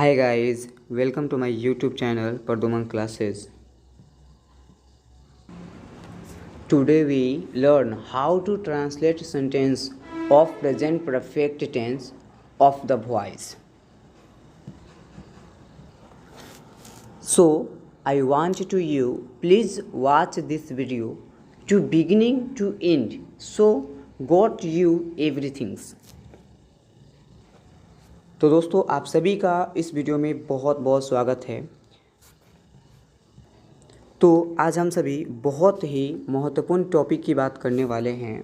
Hi guys, welcome to my YouTube channel Parduman Classes. Today we learn how to translate sentence of present perfect tense of the voice. So I want to you please watch this video to beginning to end so got you everything. तो दोस्तों आप सभी का इस video में बहुत बहुत स्वागत है। तो आज हम सभी बहुत ही महत्वपूर्ण टॉपिक की बात करने वाले हैं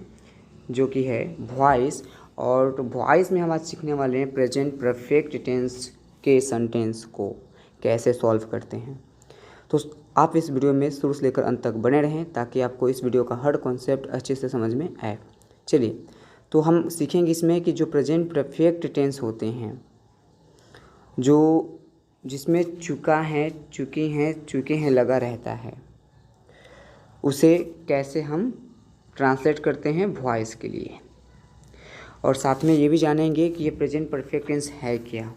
जो कि है वॉइस। और वॉइस में हम आज सीखने वाले हैं प्रेजेंट परफेक्ट टेंस के सेंटेंस को कैसे सॉल्व करते हैं। तो आप इस वीडियो में शुरू से लेकर अंत तक बने रहें ताकि आपको इस वीडियो का हर कॉन्सेप्ट अच्छे से समझ में आए। चलिए तो हम सीखेंगे इसमें कि जो प्रेजेंट परफेक्ट टेंस होते हैं जो जिसमें चुका है, चुके हैं लगा रहता है, उसे कैसे हम ट्रांसलेट करते हैं वॉइस के लिए। और साथ में ये भी जानेंगे कि ये प्रेजेंट परफेक्ट टेंस है क्या,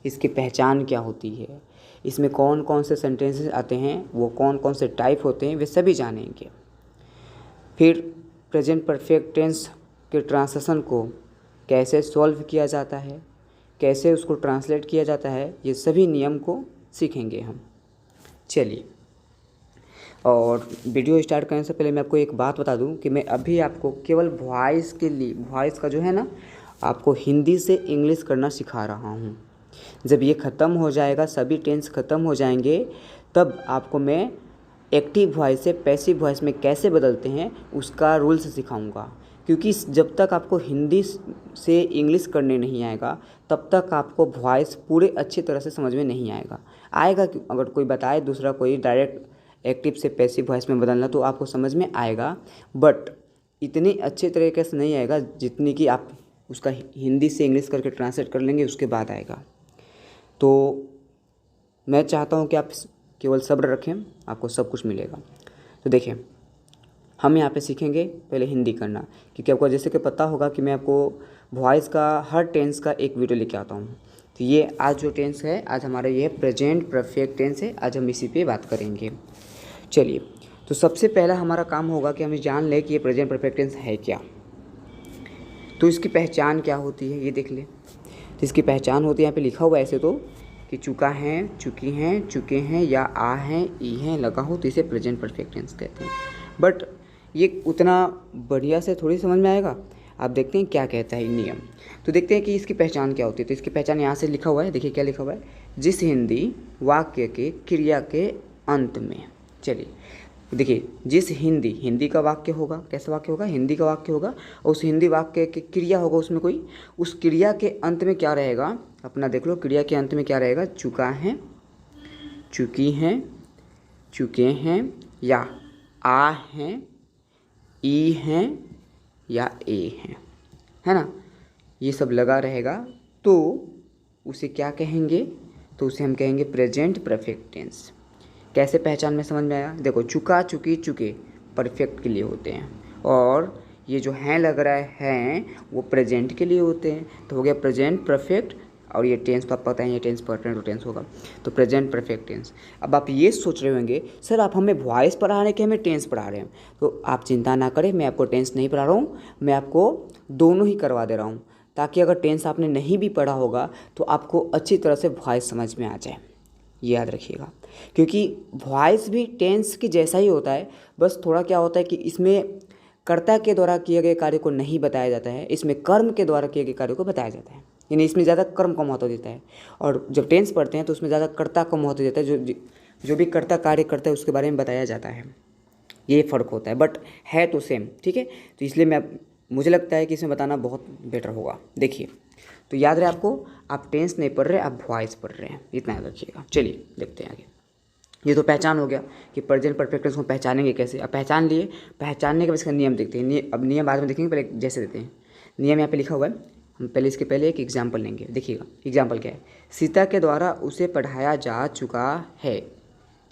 इसकी पहचान क्या होती है, इसमें कौन कौन से सेंटेंसेस आते हैं, वो कौन कौन से टाइप होते हैं, वे सभी जानेंगे। फिर प्रेजेंट परफेक्ट टेंस के ट्रांसलेशन को कैसे सॉल्व किया जाता है, कैसे उसको ट्रांसलेट किया जाता है, ये सभी नियम को सीखेंगे हम। चलिए, और वीडियो स्टार्ट करने से पहले मैं आपको एक बात बता दूं कि मैं अभी आपको केवल वॉइस के लिए, वॉइस का जो है ना, आपको हिंदी से इंग्लिश करना सिखा रहा हूं। जब ये ख़त्म हो जाएगा, सभी टेंस ख़त्म हो जाएंगे, तब आपको मैं एक्टिव वॉइस से पैसिव वॉइस में कैसे बदलते हैं उसका रूल्स सिखाऊंगा। क्योंकि जब तक आपको हिंदी से इंग्लिश करने नहीं आएगा तब तक आपको वॉइस पूरे अच्छी तरह से समझ में नहीं आएगा कि अगर कोई बताए, दूसरा कोई डायरेक्ट एक्टिव से पैसिव वॉइस में बदलना, तो आपको समझ में आएगा, बट इतनी अच्छे तरीके से नहीं आएगा जितनी कि आप उसका हिंदी से इंग्लिश करके ट्रांसलेट कर लेंगे उसके बाद आएगा। तो मैं चाहता हूँ कि आप केवल सब्र रखें, आपको सब कुछ मिलेगा। तो देखिए, हम यहाँ पे सीखेंगे पहले हिंदी करना, क्योंकि आपको जैसे कि पता होगा कि मैं आपको वॉइस का हर टेंस का एक वीडियो लेके आता हूँ। तो ये आज जो टेंस है, आज हमारा ये प्रेजेंट परफेक्ट टेंस है, आज हम इसी पे बात करेंगे। चलिए, तो सबसे पहला हमारा काम होगा कि हमें जान लें कि ये प्रेजेंट परफेक्ट टेंस है क्या। तो इसकी पहचान क्या होती है ये देख लें। तो इसकी पहचान होती है, यहाँ पे लिखा हुआ है ऐसे तो, कि चुका है, चुकी हैं, चुके हैं या आ हैं, ई हैं लगा हो तो इसे प्रेजेंट परफेक्ट टेंस कहते हैं। बट ये उतना बढ़िया से थोड़ी समझ में आएगा। आप देखते हैं क्या कहता है नियम। तो देखते हैं कि इसकी पहचान क्या होती है। तो इसकी पहचान यहाँ से लिखा हुआ है, देखिए क्या लिखा हुआ है, जिस हिंदी वाक्य के क्रिया के अंत में। चलिए देखिए, जिस हिंदी का वाक्य होगा, कैसा वाक्य होगा, हिंदी का वाक्य होगा, और उस हिंदी वाक्य की क्रिया होगा उसमें कोई, उस क्रिया के अंत में क्या रहेगा, अपना देख लो, क्रिया के अंत में क्या रहेगा, चुका है, चुकी हैं, चुके हैं या आ हैं, ई हैं या ए हैं, है ना, ये सब लगा रहेगा। तो उसे क्या कहेंगे, तो उसे हम कहेंगे प्रेजेंट परफेक्ट टेंस। कैसे पहचान में समझ में आया, देखो, चुका, चुकी, चुके परफेक्ट के लिए होते हैं, और ये जो हैं लग रहा है हैं वो प्रेजेंट के लिए होते हैं। तो हो गया प्रेजेंट परफेक्ट, और ये टेंस तो आप पता है, ये टेंस परफेक्ट टेंस होगा, तो प्रेजेंट परफेक्ट टेंस। अब आप ये सोच रहे होंगे, सर आप हमें वॉइस पढ़ा रहे हैं कि हमें टेंस पढ़ा रहे हैं। तो आप चिंता ना करें, मैं आपको टेंस नहीं पढ़ा रहा हूँ, मैं आपको दोनों ही करवा दे रहा हूँ, ताकि अगर टेंस आपने नहीं भी पढ़ा होगा तो आपको अच्छी तरह से वॉइस समझ में आ जाए। ये याद रखिएगा, क्योंकि वॉइस भी टेंस की जैसा ही होता है, बस थोड़ा क्या होता है कि इसमें कर्ता के द्वारा किए गए कार्य को नहीं बताया जाता है, इसमें कर्म के द्वारा किए गए कार्य को बताया जाता है। यानी इसमें ज़्यादा कर्म का महत्व देता है, और जब टेंस पढ़ते हैं तो उसमें ज़्यादा कर्ता का महत्व देता है, जो भी कर्ता कार्य करता है उसके बारे में बताया जाता है। ये फ़र्क होता है, बट है तो सेम, ठीक है। तो इसलिए मुझे लगता है कि इसमें बताना बहुत बेटर होगा। देखिए, तो याद रहे आपको, आप टेंस नहीं पढ़ रहे, आप वॉइस पढ़ रहे हैं, इतना याद रखिएगा। चलिए देखते हैं आगे। ये तो पहचान हो गया कि प्रेजेंट परफेक्ट टेंस को पहचानेंगे कैसे। अब पहचान लिए, पहचानने के बाद इसका नियम देखते हैं। अब नियम बाद में देखेंगे, पहले जैसे देते हैं। नियम यहाँ पे लिखा हुआ है, हम पहले इसके पहले एक एग्जाम्पल लेंगे। देखिएगा एग्जाम्पल क्या है, सीता के द्वारा उसे पढ़ाया जा चुका है,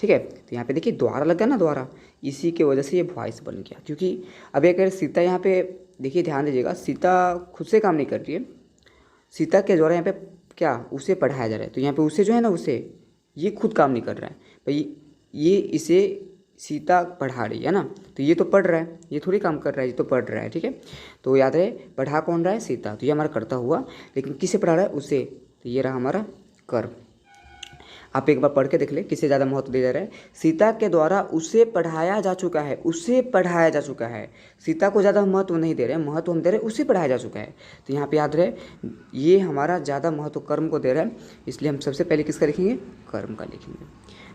ठीक है। तो यहाँ पे देखिए द्वारा लगा ना, द्वारा, इसी की वजह से ये वॉइस बन गया। क्योंकि अब एक सीता, यहाँ पे देखिए ध्यान दीजिएगा, सीता खुद से काम नहीं कर रही है, सीता के द्वारा यहाँ पे क्या उसे पढ़ाया जा रहा है। तो यहाँ पे उसे जो है ना, उसे ये खुद काम नहीं कर रहा है भाई, ये इसे सीता पढ़ा रही है ना, तो ये तो पढ़ रहा है, ये थोड़ी काम कर रहा है, ये तो पढ़ रहा है। ठीक है, तो याद रहे पढ़ा कौन रहा है, सीता। तो ये हमारा कर्ता हुआ, लेकिन किसे पढ़ा रहा है, उसे। तो ये रहा हमारा कर्म। आप एक बार पढ़ के देख ले किसे ज़्यादा महत्व दिया जा रहा है। सीता के द्वारा उसे पढ़ाया जा चुका है, उसे पढ़ाया जा चुका है। सीता को ज़्यादा महत्व नहीं दे रहे, महत्व हम दे रहे उसे पढ़ाया जा चुका है। तो यहाँ पे याद रहे ये हमारा ज़्यादा महत्व कर्म को दे रहा है, इसलिए हम सबसे पहले किसका लिखेंगे, कर्म का लिखेंगे।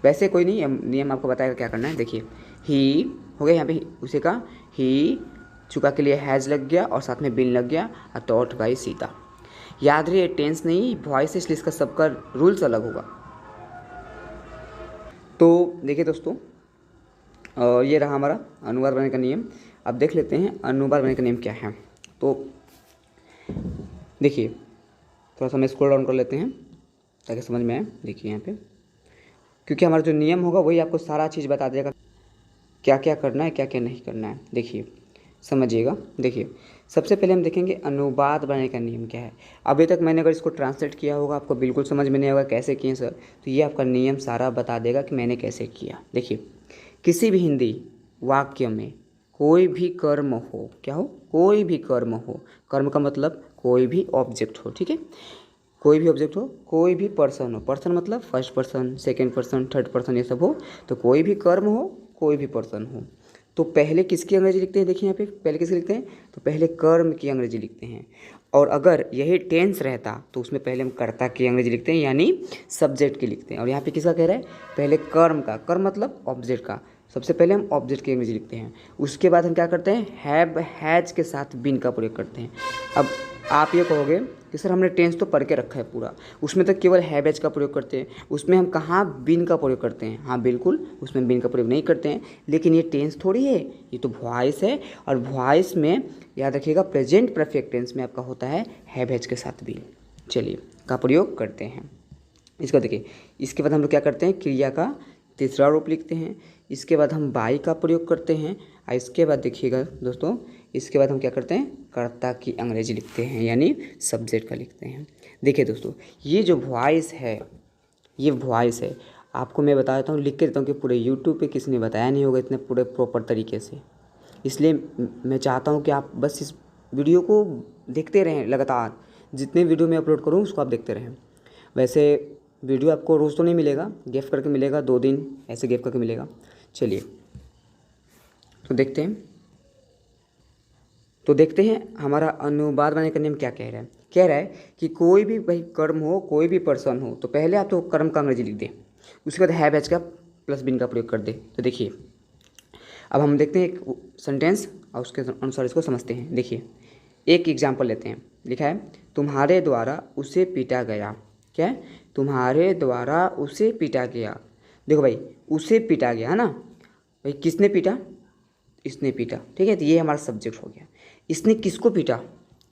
वैसे कोई नहीं, नियम आपको बताएगा क्या करना है। देखिए ही हो गया, यहाँ पे उसे का ही चुका के लिए हैज़ लग गया और साथ में बिन लग गया, और टॉट बाई सीता। याद रहे टेंस नहीं वॉइस, इसलिए इसका सबका रूल्स अलग होगा। तो देखिए दोस्तों, ये रहा हमारा अनुवाद बनाने का नियम। अब देख लेते हैं अनुवाद बनाने का नियम क्या है। तो देखिए थोड़ा सा मैं स्क्रॉल डाउन कर लेते हैं ताकि समझ में आए। देखिए यहाँ पे, क्योंकि हमारा जो नियम होगा वही आपको सारा चीज़ बता देगा, क्या क्या करना है क्या क्या नहीं करना है। देखिए समझिएगा। देखिए सबसे पहले हम देखेंगे अनुवाद बनाने का नियम क्या है। अभी तक मैंने अगर इसको ट्रांसलेट किया होगा आपको बिल्कुल समझ में नहीं होगा कैसे किए सर, तो ये आपका नियम सारा बता देगा कि मैंने कैसे किया। देखिए किसी भी हिंदी वाक्य में कोई भी कर्म हो, क्या हो, कोई भी कर्म हो, कर्म का मतलब कोई भी ऑब्जेक्ट हो, ठीक है, कोई भी ऑब्जेक्ट हो, कोई भी पर्सन हो, पर्सन मतलब first person, second person, third person, ये सब हो, तो कोई भी कर्म हो, कोई भी पर्सन हो, तो पहले किसकी अंग्रेजी लिखते हैं। देखिए यहाँ पे पहले किसकी लिखते हैं, तो पहले कर्म की अंग्रेजी लिखते हैं। और अगर यही टेंस रहता तो उसमें पहले हम कर्ता की अंग्रेजी लिखते हैं, यानी सब्जेक्ट की लिखते हैं। और यहाँ पे किसका कह रहा है, पहले कर्म का, कर्म मतलब ऑब्जेक्ट का, सबसे पहले हम ऑब्जेक्ट की अंग्रेजी लिखते हैं। उसके बाद हम क्या करते हैं, हैव हैज के साथ बिन का प्रयोग करते हैं। अब आप ये कहोगे कि सर हमने टेंस तो पढ़ के रखा है पूरा, उसमें तो केवल हैव हैज का प्रयोग करते हैं, उसमें हम कहाँ बिन का प्रयोग करते हैं। हाँ बिल्कुल, उसमें बिन का प्रयोग नहीं करते हैं, लेकिन ये टेंस थोड़ी है, ये तो वॉइस है। और वॉइस में याद रखिएगा प्रेजेंट परफेक्ट टेंस में आपका होता है हैव हैज के साथ बिन, चलिए, का प्रयोग करते हैं। इसको देखिए, इसके बाद हम लोग क्या करते हैं, क्रिया का तीसरा रूप लिखते हैं। इसके बाद हम बाई का प्रयोग करते हैं। और इसके बाद देखिएगा दोस्तों, इसके बाद हम क्या करते हैं, कर्ता की अंग्रेजी लिखते हैं, यानी सब्जेक्ट का लिखते हैं। देखिए दोस्तों, ये जो वॉइस है, ये वॉइस है, आपको मैं बता देता हूँ, लिख के देता हूँ कि पूरे यूट्यूब पे किसी ने बताया नहीं होगा इतने पूरे प्रॉपर तरीके से। इसलिए मैं चाहता हूँ कि आप बस इस वीडियो को देखते रहें लगातार, जितने वीडियो मैं अपलोड करूँ उसको आप देखते रहें। वैसे वीडियो आपको रोज़ तो नहीं मिलेगा, गैप करके मिलेगा, 2 दिन ऐसे गैप करके मिलेगा। चलिए तो देखते हैं हमारा अनुवाद बनाने का नियम क्या कह रहा है। कह रहा है कि कोई भी भाई कर्म हो, कोई भी पर्सन हो, तो पहले आप तो कर्म का अंग्रेजी लिख दे, उसके बाद हैव हैज का प्लस बिन का प्रयोग कर दे। तो देखिए अब हम देखते हैं एक सेंटेंस और उसके अनुसार इसको समझते हैं। देखिए एक एग्जाम्पल लेते हैं, लिखा है तुम्हारे द्वारा उसे पीटा गया। क्या है, तुम्हारे द्वारा उसे पीटा गया। देखो भाई उसे पीटा गया है ना, भाई किसने पीटा, इसने पीटा, ठीक है, तो ये हमारा सब्जेक्ट हो गया। इसने किसको पीटा,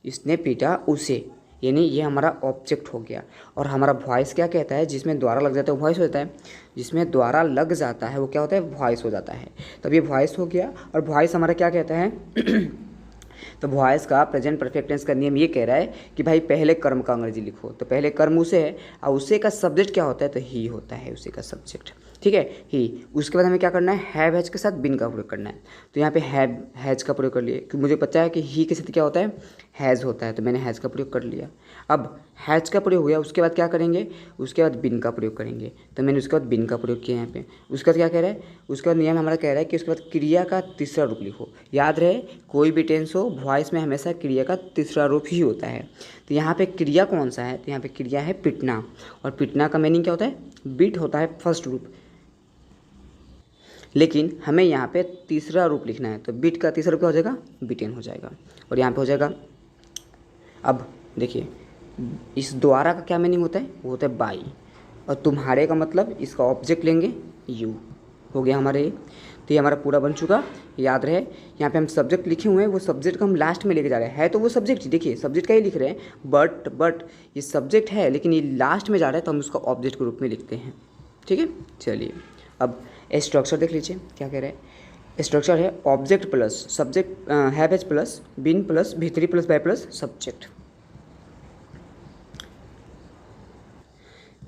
इसने पीटा उसे, यानी ये हमारा ऑब्जेक्ट हो गया। और हमारा वॉइस क्या कहता है, जिसमें द्वारा लग जाता है वो वॉइस हो जाता है, जिसमें द्वारा लग जाता है वो क्या होता है, वॉइस हो जाता है। तब ये वॉइस हो गया। और वॉइस हमारा क्या कहता है तो वॉइस का प्रेजेंट परफेक्ट टेंस का नियम ये कह रहा है कि भाई पहले कर्म का अंग्रेजी लिखो। तो पहले कर्म उसे है, और उसे का सब्जेक्ट क्या होता है, तो ही होता है उसे का सब्जेक्ट, ठीक है, ही। उसके बाद हमें क्या करना है, हैव हैज के साथ बिन का प्रयोग करना है। तो यहाँ पे हैव हैज का प्रयोग कर लिए, क्योंकि मुझे पता है कि ही के साथ क्या होता है, हैज़ होता है, तो मैंने हैज़ का प्रयोग कर लिया। अब हैज का प्रयोग हो गया, उसके बाद क्या करेंगे, उसके बाद बिन का प्रयोग करेंगे। तो मैंने उसके बाद बिन का प्रयोग किया यहाँ पे। उसके बाद क्या कह रहा है, उसके बाद नियम हमारा कह रहा है कि उसके बाद क्रिया का तीसरा रूप लिखो। याद रहे कोई भी टेंस हो, वॉइस में हमेशा क्रिया का तीसरा रूप ही होता है। तो यहाँ पे क्रिया कौन सा है, तो यहाँ पे क्रिया है पिटना। और पिटना का मीनिंग क्या होता है, बीट होता है फर्स्ट रूप, लेकिन हमें यहाँ पे तीसरा रूप लिखना है। तो बीट का तीसरा रूप क्या हो जाएगा, बिटेन हो जाएगा। और यहाँ पे हो जाएगा, अब देखिए इस द्वारा का क्या मीनिंग होता है, वो होता है बाई। और तुम्हारे का मतलब इसका ऑब्जेक्ट लेंगे यू, हो गया हमारे ये। तो ये हमारा पूरा बन चुका। याद रहे यहाँ पे हम सब्जेक्ट लिखे हुए हैं, वो सब्जेक्ट को हम लास्ट में लेके जा रहे हैं। है तो वो सब्जेक्ट, देखिए सब्जेक्ट का ही लिख रहे हैं, बट ये सब्जेक्ट है लेकिन ये लास्ट में जा रहा है, तो हम उसका ऑब्जेक्ट के रूप में लिखते हैं, ठीक है। चलिए अब स्ट्रक्चर देख लीजिए क्या कह रहे हैं। स्ट्रक्चर है object plus subject, have has plus been plus भीतरी प्लस बाय प्लस सब्जेक्ट।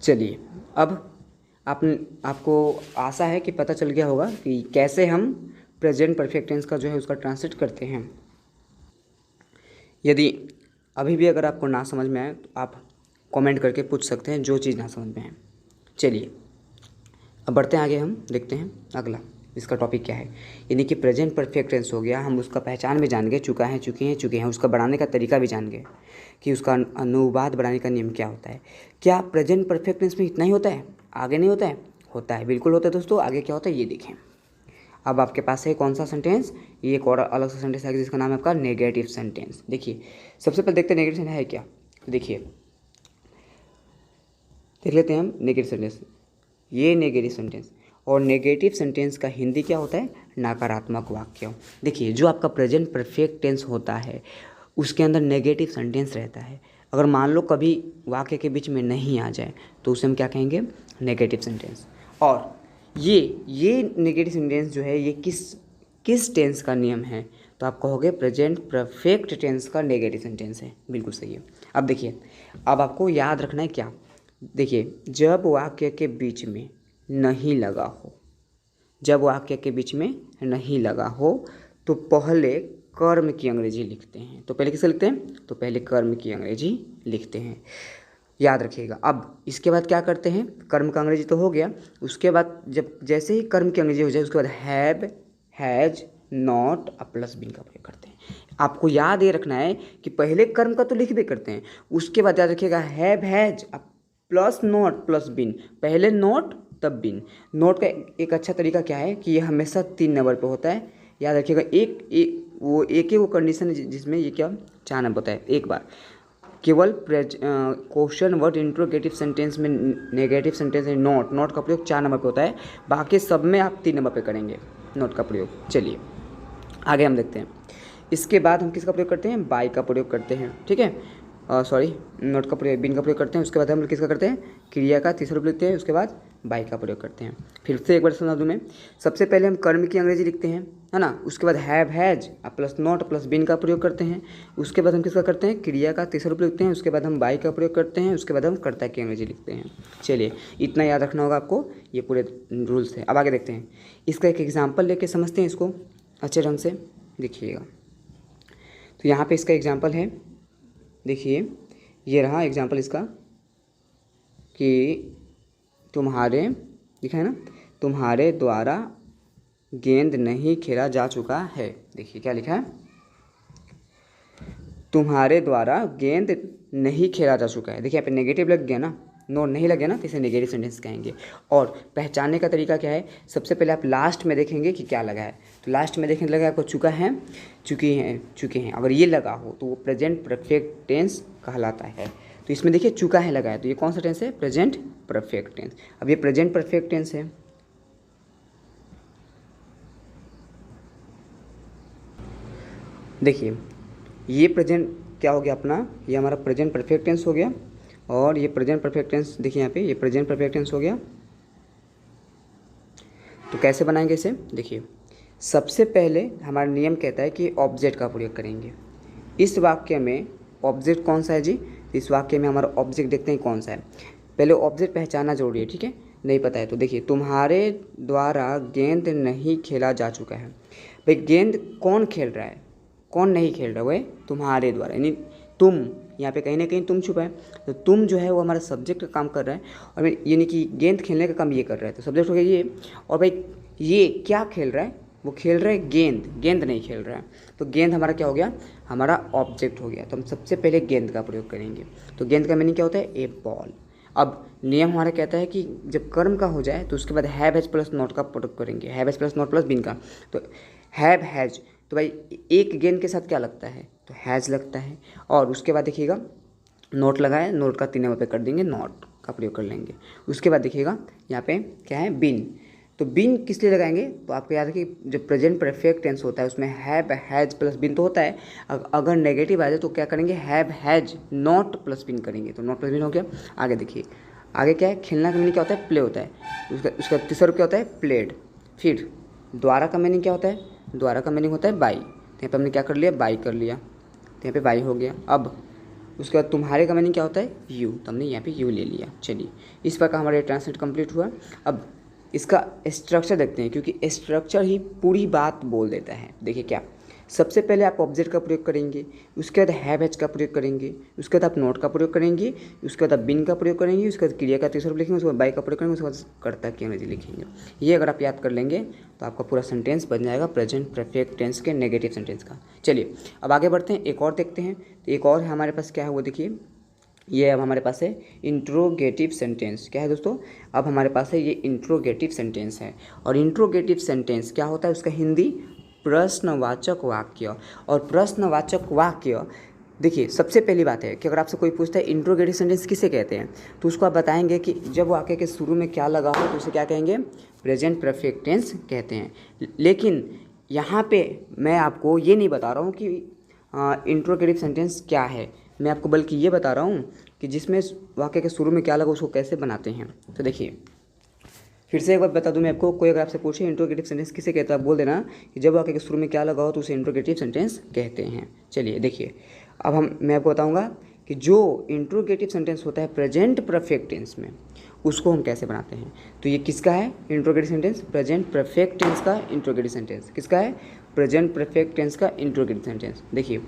चलिए, अब आपको आशा है कि पता चल गया होगा कि कैसे हम प्रेजेंट परफेक्ट टेंस का जो है उसका ट्रांसलेट करते हैं। यदि अभी भी अगर आपको ना समझ में आए तो आप कमेंट करके पूछ सकते हैं जो चीज़ ना समझ में आए। चलिए अब बढ़ते हैं आगे, हम देखते हैं अगला इसका टॉपिक क्या है। यानी कि प्रेजेंट परफेक्ट टेंस हो गया, हम उसका पहचान भी जान गए, चुका है, चुके हैं, उसका बढ़ाने का तरीका भी जान गए कि उसका अनुवाद बढ़ाने का नियम क्या होता है। क्या प्रेजेंट परफेक्ट टेंस में इतना ही होता है, आगे नहीं होता है? होता है, बिल्कुल होता है दोस्तों। आगे क्या होता है ये देखें। अब आपके पास है कौन सा सेंटेंस, ये एक और अलग सा सेंटेंस है जिसका नाम है आपका नेगेटिव सेंटेंस। देखिए सबसे पहले देखते हैं नेगेटिव सेंटेंस है क्या। देखिए देख लेते हैं हम नेगेटिव सेंटेंस। ये नेगेटिव सेंटेंस, और नेगेटिव सेंटेंस का हिंदी क्या होता है, नकारात्मक वाक्य। देखिए जो आपका प्रेजेंट परफेक्ट टेंस होता है उसके अंदर नेगेटिव सेंटेंस रहता है। अगर मान लो कभी वाक्य के बीच में नहीं आ जाए तो उसे हम क्या कहेंगे, नेगेटिव सेंटेंस। और ये नेगेटिव सेंटेंस जो है ये किस टेंस का नियम है, तो आप कहोगे प्रेजेंट परफेक्ट टेंस का नेगेटिव सेंटेंस है। बिल्कुल सही है। अब देखिए, अब आपको याद रखना है क्या, देखिए जब वाक्य के बीच में नहीं लगा हो, जब वाक्य के बीच में नहीं लगा हो तो पहले कर्म की अंग्रेजी लिखते हैं। तो पहले किसे लिखते हैं, तो पहले कर्म की अंग्रेजी लिखते हैं, याद रखिएगा। अब इसके बाद क्या करते हैं, कर्म का अंग्रेजी तो हो गया, उसके बाद जब जैसे ही कर्म की अंग्रेजी हो जाए उसके बाद have, has, not plus been का प्रयोग करते हैं। आपको याद ये रखना है कि पहले कर्म का तो लिख भी करते हैं, उसके बाद याद रखिएगा have, has plus not plus been, पहले नॉट तब बीन। नोट का एक अच्छा तरीका क्या है कि ये हमेशा 3 नंबर पे होता है, याद रखिएगा। एक ही वो कंडीशन है जिसमें ये क्या 4 नंबर होता है। एक बार केवल क्वेश्चन वर्ड इंट्रोगेटिव सेंटेंस में नेगेटिव सेंटेंस है नॉट का प्रयोग 4 नंबर पे होता है, बाकी सब में आप 3 नंबर पे करेंगे नॉट का प्रयोग। चलिए आगे हम देखते हैं। इसके बाद हम किसका प्रयोग करते हैं, बाय का प्रयोग करते हैं, ठीक है। सॉरी, नॉट का प्रयोग, बिन का प्रयोग करते हैं। उसके बाद हम किसका करते हैं, क्रिया का तीसरा रूप लिखते हैं, उसके बाद बाय का प्रयोग करते हैं। फिर से एक बार समझा दूँ मैं, सबसे पहले हम कर्म की अंग्रेजी लिखते हैं, है ना। उसके बाद have, has plus not plus been का प्रयोग करते हैं। उसके बाद हम किसका करते हैं, क्रिया का तीसरा रूप लिखते हैं। उसके बाद हम बाय का प्रयोग करते हैं। उसके बाद हम कर्ता की अंग्रेजी लिखते हैं। चलिए इतना याद रखना होगा आपको, ये पूरे रूल्स थे। अब आगे देखते हैं, इसका एक एग्जाम्पल लेके समझते हैं इसको अच्छे ढंग से, देखिएगा। तो यहाँ पे इसका एग्जाम्पल है, देखिए ये रहा एग्जाम्पल इसका कि तुम्हारे, लिखा है ना, तुम्हारे द्वारा गेंद नहीं खेला जा चुका है। देखिए क्या लिखा है, तुम्हारे द्वारा गेंद नहीं खेला जा चुका है। देखिए यहाँ पे नेगेटिव लग गया ना, नोट नहीं लगे ना, तो इसे नेगेटिव सेंटेंस कहेंगे। और पहचानने का तरीका क्या है, सबसे पहले आप लास्ट में देखेंगे कि क्या लगा है। तो लास्ट में देखने लगा आपको चुका है, चुके हैं, अगर ये लगा हो तो वो प्रेजेंट परफेक्ट टेंस कहलाता है। तो इसमें देखिए चुका है लगा है, तो ये कौन सा टेंस है, प्रेजेंट परफेक्ट टेंस। अब ये प्रेजेंट परफेक्ट टेंस है, देखिए ये प्रेजेंट क्या हो गया अपना, ये हमारा प्रेजेंट परफेक्ट टेंस हो गया। और ये प्रेजेंट परफेक्ट टेंस देखिए यहाँ पे, ये प्रेजेंट परफेक्ट टेंस हो गया। तो कैसे बनाएंगे इसे, देखिए सबसे पहले हमारा नियम कहता है कि ऑब्जेक्ट का प्रयोग करेंगे। इस वाक्य में ऑब्जेक्ट कौन सा है जी, इस वाक्य में हमारा ऑब्जेक्ट देखते हैं कौन सा है। पहले ऑब्जेक्ट पहचानना जरूरी है, ठीक है, नहीं पता है तो देखिए, तुम्हारे द्वारा गेंद नहीं खेला जा चुका है। भाई गेंद कौन खेल रहा है, कौन नहीं खेल रहा है, वह तुम्हारे द्वारा, यानी तुम, यहाँ पे कहीं ना कहीं तुम छुपा है, तो तुम जो है वो हमारा सब्जेक्ट का काम कर रहा है, और यानी कि गेंद खेलने का काम ये कर रहा है, तो सब्जेक्ट हो गया ये। और भाई ये क्या खेल रहा है, वो खेल रहा है गेंद नहीं खेल रहा है, तो गेंद हमारा क्या हो गया, हमारा ऑब्जेक्ट हो गया। तो हम सबसे पहले गेंद का प्रयोग करेंगे। तो गेंद का मीनिंग क्या होता है, ए बॉल। अब नियम हमारा कहता है कि जब कर्म का हो जाए तो उसके बाद हैव, हैज प्लस नॉट का प्रयोग करेंगे, have, has plus not plus been का। तो हैव, हैज, तो भाई एक गेंद के साथ क्या लगता है, तो हैज़ लगता है। और उसके बाद देखिएगा नोट लगाए, नोट का 3 नंबर पे कर देंगे, नॉट का प्रयोग कर लेंगे। उसके बाद देखिएगा यहाँ पे क्या है, बिन। तो बिन किस लिए लगाएंगे, तो आपको याद है कि जो प्रेजेंट परफेक्ट टेंस होता है उसमें हैव, हैज प्लस बिन तो होता है। अगर नेगेटिव आ जाए तो क्या करेंगे, हैव, हैज नॉट प्लस बिन करेंगे, तो नॉट प्लस बिन हो गया। आगे देखिए, आगे क्या है, खेलना का मीनिंग क्या होता है, प्ले होता है। उसका तीसरा रूप क्या होता है, प्लेड। फिर द्वारा का मीनिंग क्या होता है, द्वारा का मीनिंग होता है बाई। तो यहाँ पर हमने क्या कर लिया, बाई कर लिया, तो यहाँ पे बाई हो गया। अब उसके बाद तुम्हारे का मीनिंग क्या होता है, यू, तो हमने यहाँ पे यू ले लिया। चलिए इस प्रकार हमारा ट्रांसलेट कंप्लीट हुआ। अब इसका स्ट्रक्चर देखते हैं, क्योंकि स्ट्रक्चर ही पूरी बात बोल देता है। देखिए क्या, सबसे पहले आप ऑब्जेक्ट का प्रयोग करेंगे, उसके बाद हैव हैज का प्रयोग करेंगे, उसके बाद आप नोट का प्रयोग करेंगे, उसके बाद आप बिन का प्रयोग करेंगे, उसके बाद क्रिया का तीसरा रूप लिखेंगे, उसके बाद बाई का प्रयोग करेंगे, उसके बाद कर्ता की अंग्रेजी लिखेंगे। ये अगर आप याद कर लेंगे तो आपका पूरा सेंटेंस बन जाएगा प्रेजेंट परफेक्ट टेंस के नेगेटिव सेंटेंस का। चलिए अब आगे बढ़ते हैं, एक और देखते हैं। तो एक और है हमारे पास, क्या है वो देखिए, ये अब हमारे पास है इंट्रोगेटिव सेंटेंस। क्या है दोस्तों, अब हमारे पास है ये इंट्रोगेटिव सेंटेंस है। और इंट्रोगेटिव सेंटेंस क्या होता है, उसका हिंदी प्रश्नवाचक वाक्य। और प्रश्नवाचक वाक्य, देखिए सबसे पहली बात है कि अगर आपसे कोई पूछता है इंट्रोगेटिव सेंटेंस किसे कहते हैं, तो उसको आप बताएंगे कि जब वाक्य के शुरू में क्या लगा हो तो उसे क्या कहेंगे, प्रेजेंट परफेक्ट टेंस कहते हैं। लेकिन यहाँ पे मैं आपको ये नहीं बता रहा हूँ कि इंट्रोगेटिव सेंटेंस क्या है, मैं आपको बल्कि ये बता रहा हूँ कि जिसमें वाक्य के शुरू में क्या लगा उसको कैसे बनाते हैं। तो देखिए फिर से एक बार बता दूं मैं आपको, कोई अगर आपसे पूछे इंट्रोगेटिव सेंटेंस किसे कहता है, बोल देना कि जब वाक्य के शुरू में क्या लगा हो तो उसे इंट्रोगेटिव सेंटेंस कहते हैं। चलिए देखिए अब मैं आपको बताऊंगा कि जो इंट्रोगेटिव सेंटेंस होता है प्रेजेंट परफेक्ट टेंस में, उसको हम कैसे बनाते हैं। तो ये किसका है interrogative sentence, present perfect tense का इंट्रोगेटिव सेंटेंस। किसका है, प्रेजेंट परफेक्ट टेंस का इंट्रोगेटिव सेंटेंस। देखिए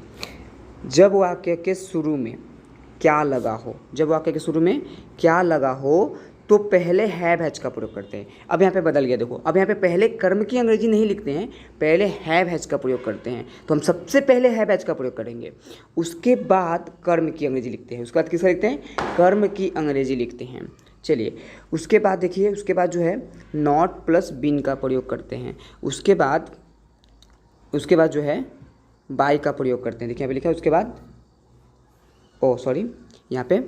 जब वाक्य के शुरू में क्या लगा हो, जब वाक्य के शुरू में क्या लगा हो तो पहले हैव हैज का प्रयोग करते हैं। अब यहाँ पे बदल गया, देखो अब यहाँ पे पहले कर्म की अंग्रेजी नहीं लिखते हैं, पहले हैव हैज का प्रयोग करते हैं। तो हम सबसे पहले हैव हैज का प्रयोग करेंगे, उसके बाद कर्म की अंग्रेजी लिखते हैं, उसके बाद किसका लिखते हैं, कर्म की अंग्रेजी लिखते हैं। चलिए उसके बाद देखिए, उसके बाद जो है नॉट प्लस बिन का प्रयोग करते हैं, उसके बाद जो है बाय का प्रयोग करते हैं। देखिए यहाँ पे लिखा है उसके बाद, यहाँ पे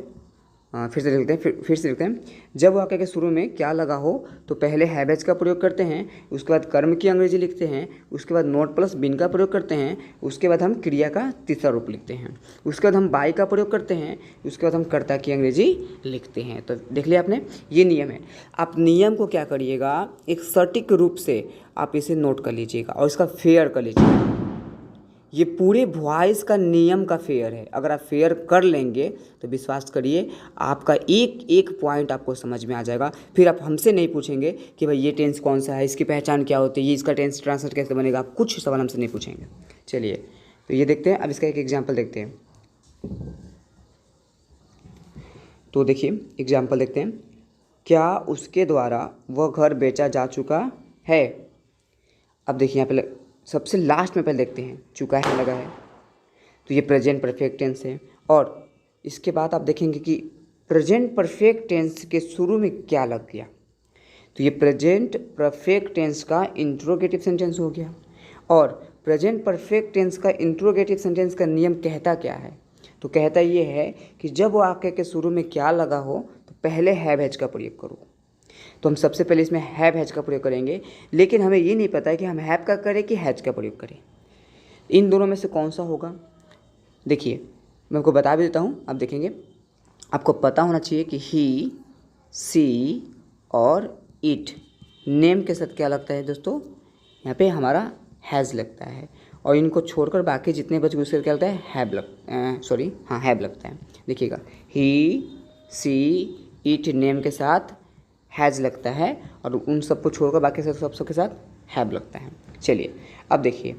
फिर से लिखते हैं, फिर से लिखते हैं। जब वाक्य के शुरू में क्या लगा हो तो पहले हैव हैज का प्रयोग करते हैं, उसके बाद कर्म की अंग्रेजी लिखते हैं, उसके बाद नोट प्लस बिन का प्रयोग करते हैं, उसके बाद हम क्रिया का तीसरा रूप लिखते हैं, उसके बाद हम बाय का प्रयोग करते हैं, उसके बाद हम कर्ता की अंग्रेजी लिखते हैं। तो देख लिया आपने, ये नियम है। आप नियम को क्या करिएगा, एक सटीक रूप से आप इसे नोट कर लीजिएगा और इसका फेयर कर लीजिएगा। ये पूरे वॉइस का नियम का फेयर है, अगर आप फेयर कर लेंगे तो विश्वास करिए आपका एक एक पॉइंट आपको समझ में आ जाएगा। फिर आप हमसे नहीं पूछेंगे कि भाई ये टेंस कौन सा है, इसकी पहचान क्या होती है, ये इसका टेंस ट्रांसलेट कैसे बनेगा, आप कुछ सवाल हमसे नहीं पूछेंगे। चलिए तो ये देखते हैं, अब इसका एक एग्जाम्पल देखते हैं। तो देखिए एग्जाम्पल देखते हैं, क्या उसके द्वारा वह घर बेचा जा चुका है। अब देखिए यहाँ पे सबसे लास्ट में पहले देखते हैं, चुका है लगा है, तो ये प्रेजेंट परफेक्ट टेंस है। और इसके बाद आप देखेंगे कि प्रेजेंट परफेक्ट टेंस के शुरू में क्या लग गया, तो ये प्रेजेंट परफेक्ट टेंस का इंट्रोगेटिव सेंटेंस हो गया। और प्रेजेंट परफेक्ट टेंस का इंट्रोगेटिव सेंटेंस का नियम कहता क्या है, तो कहता ये है कि जब वाक्य के शुरू में क्या लगा हो तो पहले हैव हैज का प्रयोग करो। तो हम सबसे पहले इसमें हैव हैज का प्रयोग करेंगे, लेकिन हमें ये नहीं पता है कि हम हैव का करें कि हैज का प्रयोग करें, इन दोनों में से कौन सा होगा। देखिए मैं आपको बता भी देता हूँ, आप देखेंगे आपको पता होना चाहिए कि ही, सी और इट नेम के साथ क्या लगता है दोस्तों, यहाँ पे हमारा हैज़ लगता है, और इनको छोड़कर बाकी जितने बच गए उसके क्या लगता है, हैव लगता है। देखिएगा ही, सी, इट नेम के साथ हैज़ लगता है और उन सबको छोड़कर बाकी सबके साथ हैव लगता है। चलिए अब देखिए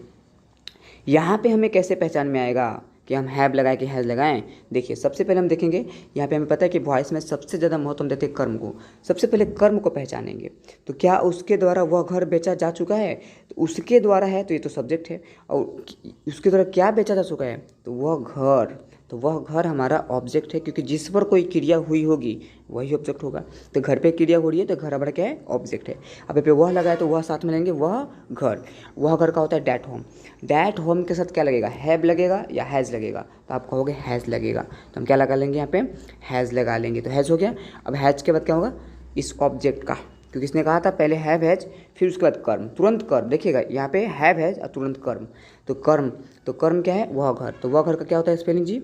यहाँ पे हमें कैसे पहचान में आएगा कि हम हैव लगाएं कि हैज़ लगाएं। देखिए सबसे पहले हम देखेंगे, यहाँ पे हमें पता है कि वॉइस में सबसे ज़्यादा महत्व हम देते हैं कर्म को। सबसे पहले कर्म को पहचानेंगे, तो क्या उसके द्वारा वह घर बेचा जा चुका है, तो उसके द्वारा है तो ये तो सब्जेक्ट है, और उसके द्वारा क्या बेचा जा चुका है, तो वह घर, तो वह घर हमारा ऑब्जेक्ट है, क्योंकि जिस पर कोई क्रिया हुई होगी वही ऑब्जेक्ट होगा। तो घर पे क्रिया हो रही है तो घर हमारा क्या है, ऑब्जेक्ट है। अब पे वह लगा है तो वह साथ में लेंगे, वह घर का होता है डैट होम। डैट होम के साथ क्या लगेगा, हैव लगेगा या हैज़ लगेगा, तो आप कहोगे हैज़ लगेगा, तो हम क्या लगा लेंगे, यहाँ पे हैज़ लगा लेंगे, तो हैज़ हो गया। अब हैज़ के बाद क्या होगा, इस ऑब्जेक्ट का, क्योंकि इसने कहा था पहले हैव हैज, फिर उसके बाद कर्म, तुरंत कर्म। देखिएगा यहाँ पे हैव हैज और तुरंत कर्म, तो कर्म क्या है, वह घर, तो वह घर का क्या होता है स्पेलिंग जी,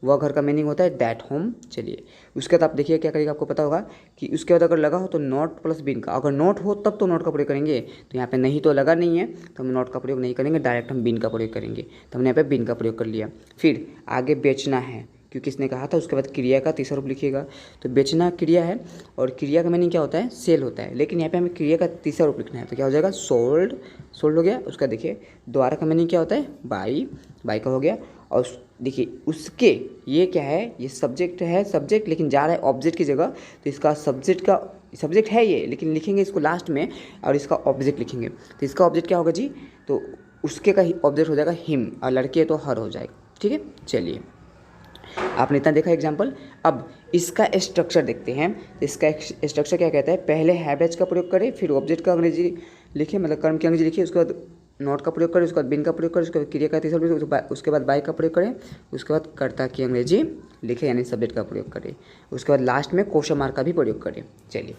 वह घर का मीनिंग होता है डैट होम। चलिए उसके बाद आप देखिए क्या करेगा, आपको पता होगा कि उसके बाद अगर लगा हो तो नॉट प्लस बिन का, अगर नॉट हो तब तो नॉट का प्रयोग करेंगे, तो यहाँ पे नहीं तो लगा नहीं है तो हम नॉट का प्रयोग नहीं करेंगे, डायरेक्ट हम बिन का प्रयोग करेंगे, तो हमने यहाँ पे बिन का प्रयोग कर लिया। फिर आगे बेचना है, क्योंकि इसने कहा था। उसके बाद क्रिया का तीसरा रूप लिखिएगा। तो बेचना क्रिया है और क्रिया का मीनिंग क्या होता है, सेल होता है, लेकिन यहाँ पे हमें क्रिया का तीसरा रूप लिखना है। तो क्या हो जाएगा, सोल्ड, सोल्ड हो गया। उसका देखिए द्वारा का मीनिंग क्या होता है, बाई, बाई का हो गया। और देखिए उसके, ये क्या है, ये सब्जेक्ट है, सब्जेक्ट लेकिन जा रहा है ऑब्जेक्ट की जगह। तो इसका सब्जेक्ट है ये, लेकिन लिखेंगे इसको लास्ट में और इसका ऑब्जेक्ट लिखेंगे। तो इसका ऑब्जेक्ट क्या होगा जी, तो उसके का ही ऑब्जेक्ट हो जाएगा हिम, और लड़के है तो हर हो जाएगा। ठीक है, चलिए आपने इतना देखा एग्जाम्पल। अब इसका स्ट्रक्चर देखते हैं। तो इसका स्ट्रक्चर क्या कहता है, पहले हैव हैज का प्रयोग करें, फिर ऑब्जेक्ट का अंग्रेजी लिखे, मतलब कर्म की अंग्रेजी लिखिए, उसके बाद नॉट का प्रयोग करें, उसके बाद बिन का प्रयोग करें, उसके बाद क्रिया का तीसरा, उसके बाद बाय का प्रयोग करें, उसके बाद कर्ता की अंग्रेजी लिखे यानी सब्जेक्ट का प्रयोग करें, उसके बाद लास्ट में क्वेश्चन मार्क का भी प्रयोग करें। चलिए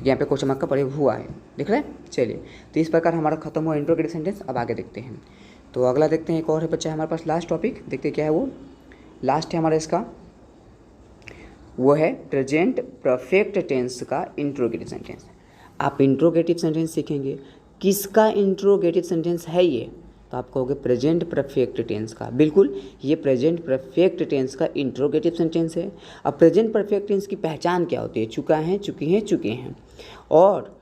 यहाँ पे क्वेश्चन मार्क का प्रयोग हुआ है, दिख रहा है। चलिए तो इस प्रकार हमारा खत्म हुआ इंट्रोगेटिव सेंटेंस। अब आगे देखते हैं। तो अगला देखते हैं, एक और है बच्चा हमारे पास लास्ट टॉपिक, देखते हैं क्या है वो। लास्ट है हमारा इसका, वो है प्रेजेंट परफेक्ट टेंस का इंट्रोगेटिव सेंटेंस। आप इंट्रोगेटिव सेंटेंस सीखेंगे, किसका इंट्रोगेटिव सेंटेंस है ये, तो आप कहोगे प्रेजेंट परफेक्ट टेंस का। बिल्कुल, ये प्रेजेंट परफेक्ट टेंस का इंट्रोगेटिव सेंटेंस है। अब प्रेजेंट परफेक्ट टेंस की पहचान क्या होती है, चुका है, चुकी हैं, चुके हैं। और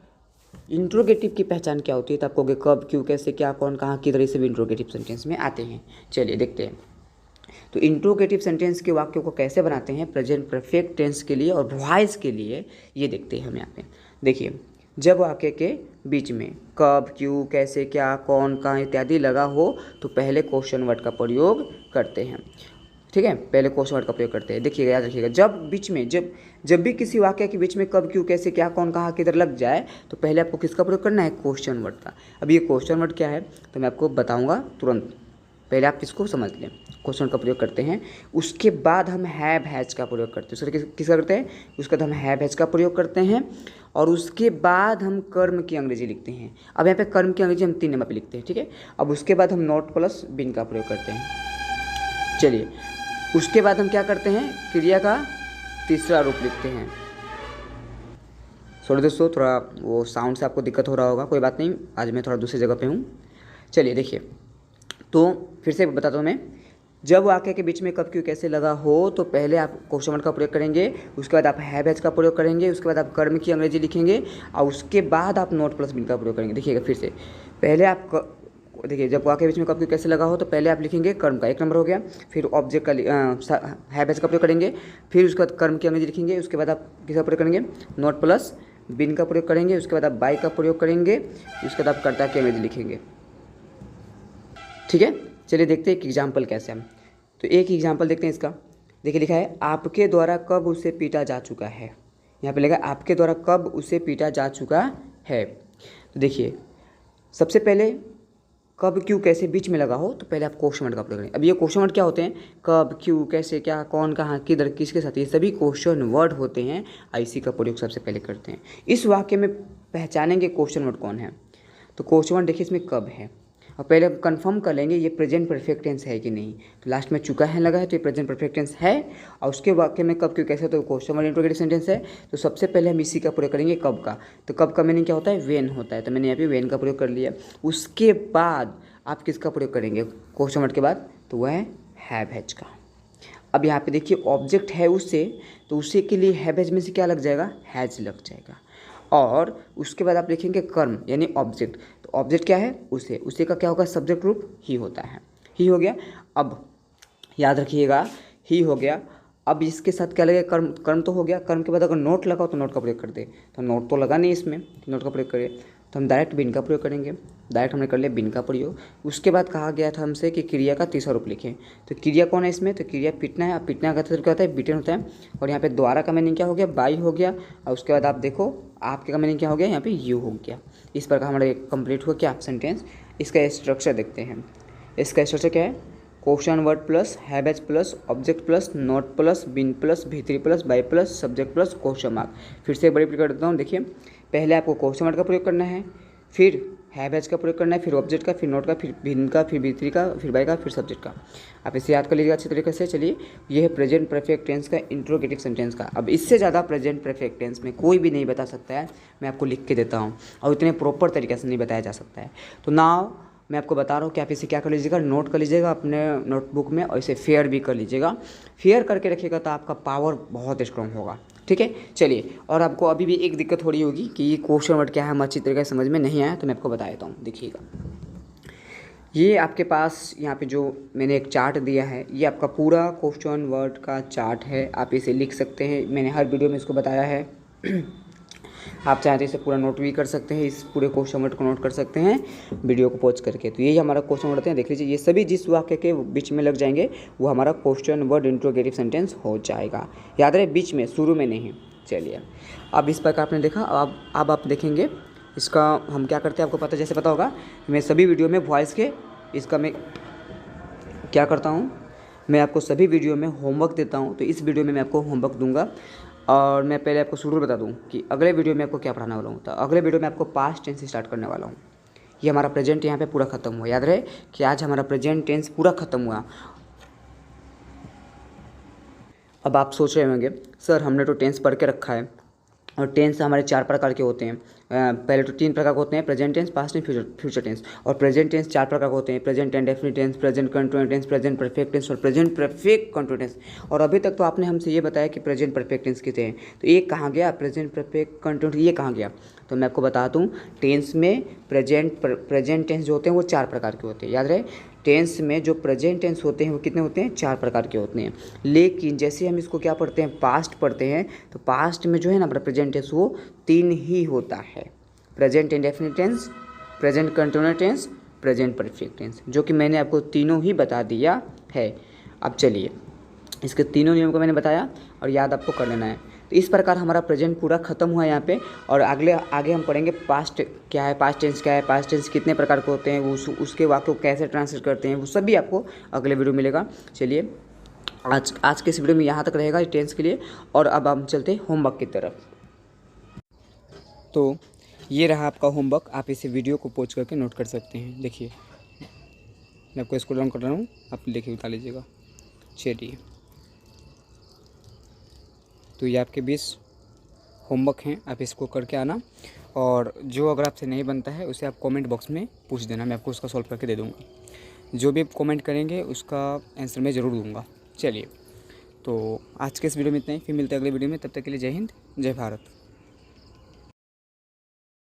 इंट्रोगेटिव की पहचान क्या होती है, तो आप कहोगे कब, क्यों, कैसे, क्या, कौन, कहाँ, किधर, से भी इंट्रोगेटिव सेंटेंस में आते हैं। चलिए देखते हैं। तो इंट्रोगेटिव सेंटेंस के वाक्यों को कैसे बनाते हैं प्रेजेंट परफेक्ट टेंस के लिए और वॉइस के लिए, ये देखते हैं हम यहाँ पे। देखिए, जब वाक्य के बीच में कब, क्यों, कैसे, क्या, कौन, कहाँ इत्यादि लगा हो तो पहले क्वेश्चन वर्ड का प्रयोग करते हैं। ठीक है, पहले क्वेश्चन वर्ड का प्रयोग करते हैं। देखिएगा, याद रखिएगा, जब बीच में जब भी किसी वाक्य के बीच में कब, क्यों, कैसे, क्या, कौन, कहाँ, किधर लग जाए तो पहले आपको किसका प्रयोग करना है, क्वेश्चन वर्ड का। अब ये क्वेश्चन वर्ड क्या है तो मैं आपको बताऊँगा तुरंत, पहले आप इसको समझ लें। क्वेश्चन का प्रयोग करते हैं, उसके बाद हम हैव हैज का प्रयोग करते हैं। उसके किसका करते हैं, उसके बाद हम हैव हैज का प्रयोग करते हैं, और उसके बाद हम कर्म की अंग्रेजी लिखते हैं। अब यहाँ पे कर्म की अंग्रेजी हम 3 नंबर पे लिखते हैं। ठीक है, अब उसके बाद हम नॉट प्लस बिन का प्रयोग करते हैं। चलिए उसके बाद हम क्या करते हैं, क्रिया का तीसरा रूप लिखते हैं। सॉरी दोस्तों, थोड़ा वो साउंड से आपको दिक्कत हो रहा होगा, कोई बात नहीं, आज मैं थोड़ा दूसरी जगह पे हूँ। चलिए देखिए, तो फिर से बताता हूँ मैं। जब वाक्य के बीच में कब, क्यों, कैसे लगा हो तो पहले आप क्वेश्चन वर्ड का प्रयोग करेंगे, उसके बाद आप हैव हैज का प्रयोग करेंगे, उसके बाद आप कर्म की अंग्रेजी लिखेंगे, और उसके बाद आप नॉट प्लस बिन का प्रयोग करेंगे। देखिएगा फिर से, पहले आप देखिए, जब वाक्य के बीच में कब, क्यों, कैसे लगा हो तो पहले आप लिखेंगे कर्म का, 1 नंबर हो गया। फिर ऑब्जेक्ट का हैव हैज का प्रयोग करेंगे, फिर उसके बाद कर्म की अंग्रेजी लिखेंगे, उसके बाद आप किसका प्रयोग करेंगे, नॉट प्लस बिन का प्रयोग करेंगे, उसके बाद आप बाय का प्रयोग करेंगे, उसके बाद आप कर्ता की अंग्रेजी लिखेंगे। ठीक है, चलिए देखते हैं एक एग्जाम्पल कैसे हम। तो एक एग्जाम्पल देखते हैं इसका। देखिए लिखा है, आपके द्वारा कब उसे पीटा जा चुका है। यहाँ पे लिखा है आपके द्वारा कब उसे पीटा जा चुका है। तो देखिए, सबसे पहले कब, क्यों, कैसे बीच में लगा हो तो पहले आप क्वेश्चन वर्ड का प्रयोग करें। अब ये क्वेश्चन वर्ड क्या होते हैं, कब, क्यों, कैसे, क्या, कौन, कहाँ, किधर, किसके साथ, ये सभी क्वेश्चन वर्ड होते हैं। इसी का प्रयोग सबसे पहले करते हैं। इस वाक्य में पहचानेंगे क्वेश्चन वर्ड कौन है। तो क्वेश्चन वर्ड देखिए, इसमें कब है, और पहले कंफर्म कर लेंगे ये प्रेजेंट परफेक्ट टेंस है कि नहीं। तो लास्ट में चुका है लगा है तो ये प्रेजेंट परफेक्ट टेंस है। और उसके वाक्य में कब, क्यों, कैसे, तो क्वेश्चन वर्ड इंट्रोगेटिव सेंटेंस है। तो सबसे पहले हम इसी का प्रयोग करेंगे, कब का। तो कब का मीनिंग क्या होता है, वेन होता है। तो मैंने यहाँ पे वेन का प्रयोग कर लिया। उसके बाद आप किसका प्रयोग करेंगे क्वेश्चन वर्ड के बाद, तो वह है हैव हैज का। अब यहाँ पे देखिए ऑब्जेक्ट है उससे, तो उसे के लिए हैव हैज में से क्या लग जाएगा, हैज लग जाएगा। और उसके बाद आप लिखेंगे कर्म यानी ऑब्जेक्ट। तो ऑब्जेक्ट क्या है, उसे का क्या होगा, सब्जेक्ट रूप ही होता है। ही हो गया। अब याद रखिएगा, ही हो गया। अब इसके साथ क्या लगेगा, कर्म। कर्म तो हो गया। कर्म के बाद अगर नोट लगाओ तो नोट का प्रयोग कर दे। तो नोट तो लगा नहीं इसमें, नोट का प्रयोग करें तो हम डायरेक्ट बिन का प्रयोग करेंगे। डायरेक्ट हमने कर लिया बिन का प्रयोग। उसके बाद कहा गया था हमसे कि क्रिया का तीसरा रूप लिखें। तो क्रिया कौन है इसमें, तो क्रिया पीटना है। अब पीटना का तीसरा क्या होता है, बीटन होता है। और यहाँ पे द्वारा का मीनिंग क्या हो गया, बाई हो गया। और उसके बाद आप देखो आपके का मीनिंग क्या हो गया, यहाँ पे यू हो गया। इस प्रकार हमारा कंप्लीट हुआ क्या सेंटेंस। इसका स्ट्रक्चर देखते हैं। इसका स्ट्रक्चर क्या है, question word plus have has plus object plus not plus been plus भीतरी plus by plus subject plus question mark. फिर से एक बार रिपीट कर देता हूँ। देखिए, पहले आपको क्वेश्चन वर्ड का प्रयोग करना है, फिर हैव हैज का प्रयोग करना है, फिर ऑब्जेक्ट का, फिर नोट का, फिर बिन का, फिर भीतरी का, फिर बाय का, फिर सब्जेक्ट का। आप इसे याद कर लीजिएगा अच्छी तरीके से। चलिए, ये है प्रेजेंट परफेक्ट टेंस का इंट्रोगेटिव सेंटेंस का। अब इससे ज़्यादा प्रेजेंट परफेक्ट टेंस में कोई भी नहीं बता सकता है। मैं आपको लिख के देता हूँ, और इतने प्रॉपर तरीके से नहीं बताया जा सकता है। तो नाउ मैं आपको बता रहा हूँ कि आप इसे क्या कर लीजिएगा, नोट कर लीजिएगा अपने नोटबुक में और इसे फेयर भी कर लीजिएगा। फेयर करके रखिएगा तो आपका पावर बहुत स्ट्रॉन्ग होगा। ठीक है, चलिए। और आपको अभी भी एक दिक्कत हो रही होगी कि ये क्वेश्चन वर्ड क्या है, हम अच्छी तरीके से समझ में नहीं आया, तो मैं आपको बता देता हूँ। देखिएगा, ये आपके पास यहाँ पे जो मैंने एक चार्ट दिया है, ये आपका पूरा क्वेश्चन वर्ड का चार्ट है। आप इसे लिख सकते हैं, मैंने हर वीडियो में इसको बताया है। आप चाहें तो इसे पूरा नोट भी कर सकते हैं, इस पूरे क्वेश्चन वर्ड को नोट कर सकते हैं वीडियो को पॉज करके। तो यही हमारा क्वेश्चन वर्ड है, देख लीजिए। ये सभी जिस वाक्य के बीच में लग जाएंगे वो हमारा क्वेश्चन वर्ड इंट्रोगेटिव सेंटेंस हो जाएगा। याद रहे, बीच में, शुरू में नहीं। चलिए, अब इस प्रकार आपने देखा। अब आप देखेंगे इसका हम क्या करते हैं, आपको पता, जैसे पता होगा मैं सभी वीडियो में वॉइस के इसका मैं क्या करता हूँ, मैं आपको सभी वीडियो में होमवर्क देता हूँ। तो इस वीडियो में मैं आपको होमवर्क दूंगा। और मैं पहले आपको शुरू बता दूं कि अगले वीडियो में आपको क्या पढ़ाने वाला हूँ। तो अगले वीडियो में आपको पास्ट टेंस से स्टार्ट करने वाला हूँ। ये हमारा प्रेजेंट यहाँ पे पूरा खत्म हुआ। याद रहे कि आज हमारा प्रेजेंट टेंस पूरा खत्म हुआ। अब आप सोच रहे होंगे, सर हमने तो टेंस पढ़ के रखा है और टेंस हमारे 4 प्रकार के होते हैं। पहले तो 3 प्रकार के होते हैं, present tense, past tense, future tense. और प्रेजेंट टेंस 4 प्रकार के होते हैं, present indefinite tense, present continuous tense, present perfect tense और प्रेजेंट परफेक्ट कंटिन्यूअस टेंस। और अभी तक तो आपने हमसे ये बताया कि प्रेजेंट परफेक्ट टेंस कितने हैं, तो ये कहाँ गया, प्रेजेंट परफेक्ट कंटिन्यूअस ये कहाँ गया। तो मैं आपको बता दूँ, टेंस में प्रेजेंट टेंस जो होते हैं वो 4 प्रकार के होते हैं। याद रहे, टेंस में जो प्रेजेंट टेंस होते हैं वो कितने होते हैं, 4 प्रकार के होते हैं। लेकिन जैसे हम इसको क्या पढ़ते हैं, पास्ट पढ़ते हैं, तो पास्ट में जो है ना प्रेजेंट टेंस वो 3 ही होता है, present indefinite tense, present continuous tense, present perfect tense, जो कि मैंने आपको तीनों ही बता दिया है। अब चलिए, इसके तीनों नियम को मैंने बताया और याद आपको कर लेना है। तो इस प्रकार हमारा प्रेजेंट पूरा खत्म हुआ यहाँ पे। और आगे हम पढ़ेंगे पास्ट क्या है, पास्ट टेंस क्या है, पास्ट टेंस कितने प्रकार के होते हैं, उसके वाक्य को कैसे ट्रांसलेट करते हैं, वो सभी आपको अगले वीडियो मिलेगा। चलिए, आज के इस वीडियो में यहाँ तक रहेगा टेंस के लिए। और अब हम चलते हैं होमवर्क की तरफ। तो ये रहा आपका होमवर्क, आप इसे वीडियो को पॉज करके नोट कर सकते हैं। देखिए, मैं आपको स्क्रॉल डाउन कर रहा हूँ, आप देखिए, उतार लीजिएगा। चलिए, तो ये आपके 20 होमवर्क हैं, आप इसको करके आना। और जो अगर आपसे नहीं बनता है उसे आप कमेंट बॉक्स में पूछ देना, मैं आपको उसका सॉल्व करके दे दूँगा। जो भी कमेंट करेंगे उसका आंसर मैं ज़रूर दूँगा। चलिए, तो आज के इस वीडियो में इतना ही, फिर मिलते हैं अगले वीडियो में। तब तक के लिए जय हिंद, जय भारत।